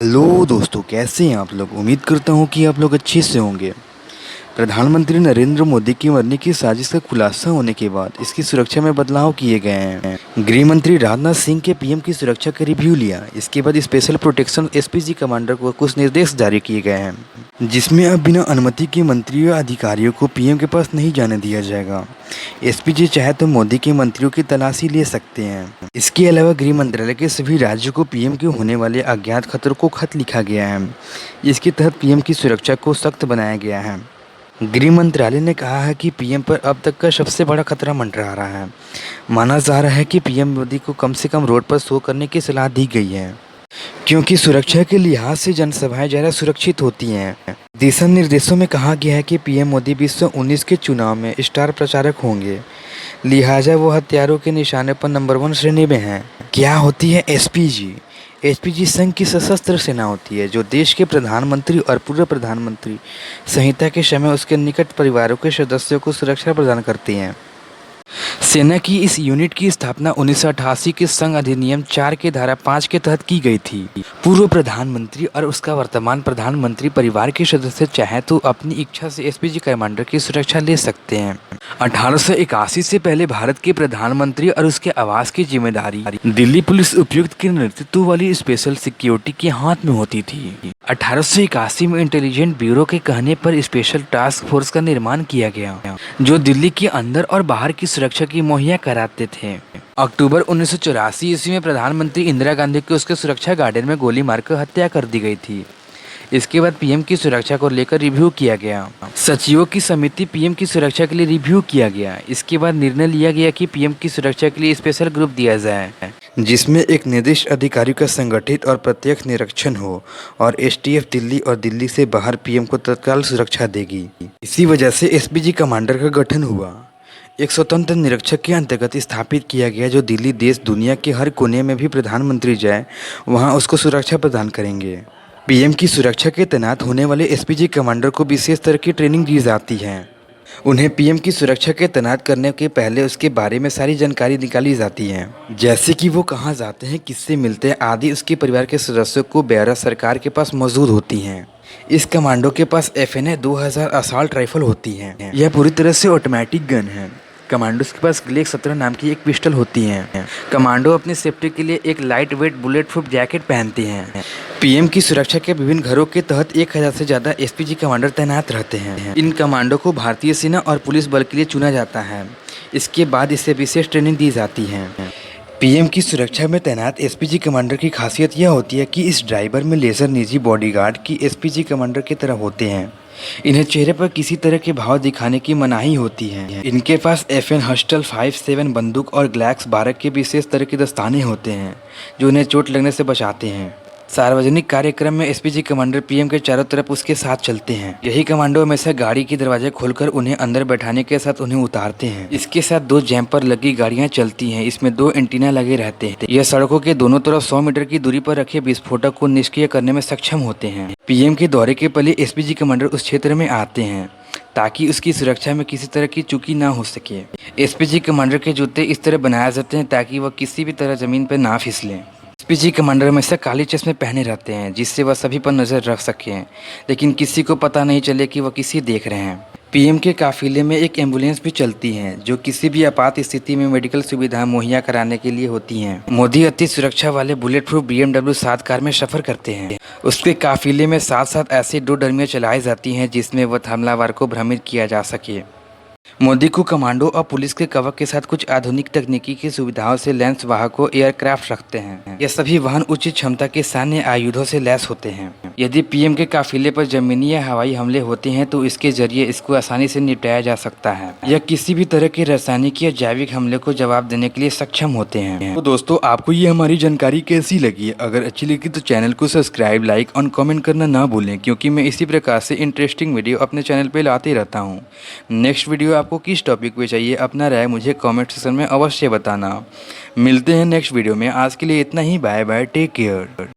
Hello दोस्तों, कैसे हैं आप लोग। उम्मीद करता हूं कि आप लोग अच्छे से होंगे। प्रधानमंत्री नरेंद्र मोदी की मरने की साजिश का खुलासा होने के बाद इसकी सुरक्षा में बदलाव किए गए हैं। गृह मंत्री राजनाथ सिंह के पीएम की सुरक्षा का रिव्यू लिया। इसके बाद स्पेशल प्रोटेक्शन एसपीजी कमांडर को कुछ निर्देश जारी किए गए हैं, जिसमें अब बिना अनुमति के मंत्रियों या अधिकारियों को पीएम के पास नहीं जाने दिया जाएगा। एसपीजी चाहे तो मोदी के मंत्रियों की तलाशी ले सकते हैं। इसके अलावा गृह मंत्रालय के सभी राज्यों को पीएम के होने वाले अज्ञात खतरों को खत लिखा गया है। इसके तहत पीएम की सुरक्षा को सख्त बनाया गया है। गृह मंत्रालय ने कहा है कि पीएम पर अब तक का सबसे बड़ा खतरा मंडरा रहा है। माना जा रहा है कि पीएम मोदी को कम से कम रोड पर शो करने की सलाह दी गई है, क्योंकि सुरक्षा के लिहाज से जनसभाएं ज़्यादा सुरक्षित होती हैं। दिशा निर्देशों में कहा गया है कि पीएम मोदी 2019 के चुनाव में स्टार प्रचारक होंगे, लिहाजा वो हथियारों के निशाने पर नंबर 1 श्रेणी में हैं। क्या होती है एसपीजी? एसपीजी संघ की सशस्त्र सेना होती है जो देश के प्रधानमंत्री और पूर्व प्रधानमंत्री संहिता के समय उसके निकट परिवारों के सदस्यों को सुरक्षा प्रदान करती हैं। सेना की इस यूनिट की स्थापना 1988 के संघ अधिनियम 4 के धारा 5 के तहत की गई थी। पूर्व प्रधानमंत्री और उसका वर्तमान प्रधानमंत्री परिवार के सदस्य चाहे तो अपनी इच्छा से एसपीजी कमांडर की सुरक्षा ले सकते हैं। 1881 से पहले भारत के प्रधानमंत्री और उसके आवास की जिम्मेदारी दिल्ली पुलिस उपायुक्त के नेतृत्व वाली स्पेशल सिक्योरिटी के हाथ में होती थी। 1881 में इंटेलिजेंस ब्यूरो के कहने पर स्पेशल टास्क फोर्स का निर्माण किया गया, जो दिल्ली के अंदर और बाहर की सुरक्षा की मुहैया कराते थे। अक्टूबर 1984 ईस्वी में प्रधानमंत्री इंदिरा गांधी की उसके सुरक्षा गार्डन में गोली मारकर हत्या कर दी गई थी। इसके बाद पीएम की सुरक्षा को लेकर रिव्यू किया गया। सचिवों की समिति पीएम की सुरक्षा के लिए रिव्यू किया गया। इसके बाद निर्णय लिया गया कि पीएम की सुरक्षा के लिए स्पेशल ग्रुप दिया जाए, जिसमें एक निर्दिष्ट अधिकारी का संगठित और प्रत्यक्ष निरीक्षण हो और एसटीएफ दिल्ली और दिल्ली से बाहर पीएम को तत्काल सुरक्षा देगी। इसी वजह से एसपीजी कमांडर का गठन हुआ। एक स्वतंत्र निरीक्षक के अंतर्गत स्थापित किया गया, जो दिल्ली देश दुनिया के हर कोने में भी प्रधानमंत्री जाए वहां उसको सुरक्षा प्रदान करेंगे। पीएम की सुरक्षा के तैनात होने वाले एसपीजी कमांडर को विशेष तरह की ट्रेनिंग दी जाती है। उन्हें पीएम की सुरक्षा के तैनात करने के पहले उसके बारे में सारी जानकारी निकाली जाती है, जैसे कि वो कहाँ जाते हैं, किससे मिलते हैं आदि। उसके परिवार के सदस्यों को ब्यौरा सरकार के पास मौजूद होती हैं। इस कमांडो के पास FN 2000 असॉल्ट राइफल होती है। यह पूरी तरह से ऑटोमेटिक गन है। कमांडोज के पास ग्लेक 17 नाम की एक पिस्टल होती है। कमांडो अपनी सेफ्टी के लिए एक light weight bullet proof jacket पहनते हैं। पीएम की सुरक्षा के विभिन्न घरों के तहत 1000 से ज़्यादा एसपीजी कमांडर तैनात रहते हैं। इन कमांडो को भारतीय सेना और पुलिस बल के लिए चुना जाता है। इसके बाद इसे विशेष ट्रेनिंग दी जाती है। पीएम की सुरक्षा में तैनात एसपीजी कमांडर की खासियत यह होती है कि इस ड्राइवर में लेजर निजी बॉडीगार्ड की एसपीजी कमांडर की तरह होते हैं। इन्हें चेहरे पर किसी तरह के भाव दिखाने की मनाही होती है। इनके पास FN हस्टल 57 बंदूक और ग्लैक्स 12 के विशेष तरह के दस्ताने होते हैं, जो उन्हें चोट लगने से बचाते हैं। सार्वजनिक कार्यक्रम में एसपीजी कमांडर पीएम के चारों तरफ उसके साथ चलते हैं। यही कमांडो हमेशा गाड़ी के दरवाजे खोलकर उन्हें अंदर बैठाने के साथ उन्हें उतारते हैं। इसके साथ 2 जैम्पर लगी गाड़ियां चलती हैं। इसमें 2 एंटीना लगे रहते हैं। यह सड़कों के दोनों तरफ 100 मीटर की दूरी पर रखे विस्फोटक को निष्क्रिय करने में सक्षम होते हैं। पीएम के दौरे के पहले एसपीजी कमांडर उस क्षेत्र में आते हैं ताकि उसकी सुरक्षा में किसी तरह की चूकी ना हो सके। एसपीजी कमांडर के जूते इस तरह बनाए जाते हैं ताकि वह किसी भी तरह जमीन पर ना फिसलें। एसपीजी कमांडर हमेशा काले चश्मे पहने रहते हैं, जिससे वह सभी पर नज़र रख सकें, लेकिन किसी को पता नहीं चले कि वह किसी देख रहे हैं। पीएम के काफिले में एक एम्बुलेंस भी चलती है, जो किसी भी आपात स्थिति में मेडिकल सुविधा मुहैया कराने के लिए होती हैं। मोदी अति सुरक्षा वाले बुलेट प्रूफ BMW 7 कार में सफ़र करते हैं। उसके काफिले में साथ साथ ऐसी 2 डर्मियाँ चलाई जाती हैं जिसमें वह हमलावर को भ्रमित किया जा सके। मोदी को कमांडो और पुलिस के कवच के साथ कुछ आधुनिक तकनीकी की सुविधाओं से लैंस वाहकों एयरक्राफ्ट रखते हैं। ये सभी वाहन उच्च क्षमता के सैन्य आयुधों से लैस होते हैं। यदि पीएम के काफिले पर जमीनी या हवाई हमले होते हैं तो इसके जरिए इसको आसानी से निपटाया जा सकता है। यह किसी भी तरह के रासायनिक या जैविक हमले को जवाब देने के लिए सक्षम होते हैं। तो दोस्तों, आपको ये हमारी जानकारी कैसी लगी? अगर अच्छी लगी तो चैनल को सब्सक्राइब, लाइक और कमेंट करना ना भूलें, क्योंकि मैं इसी प्रकार से इंटरेस्टिंग वीडियो अपने चैनल पर लाते रहता हूँ। नेक्स्ट वीडियो आपको किस टॉपिक पे चाहिए, अपना राय मुझे कमेंट सेक्शन में अवश्य बताना। मिलते हैं नेक्स्ट वीडियो में। आज के लिए इतना ही। Bye bye, take care.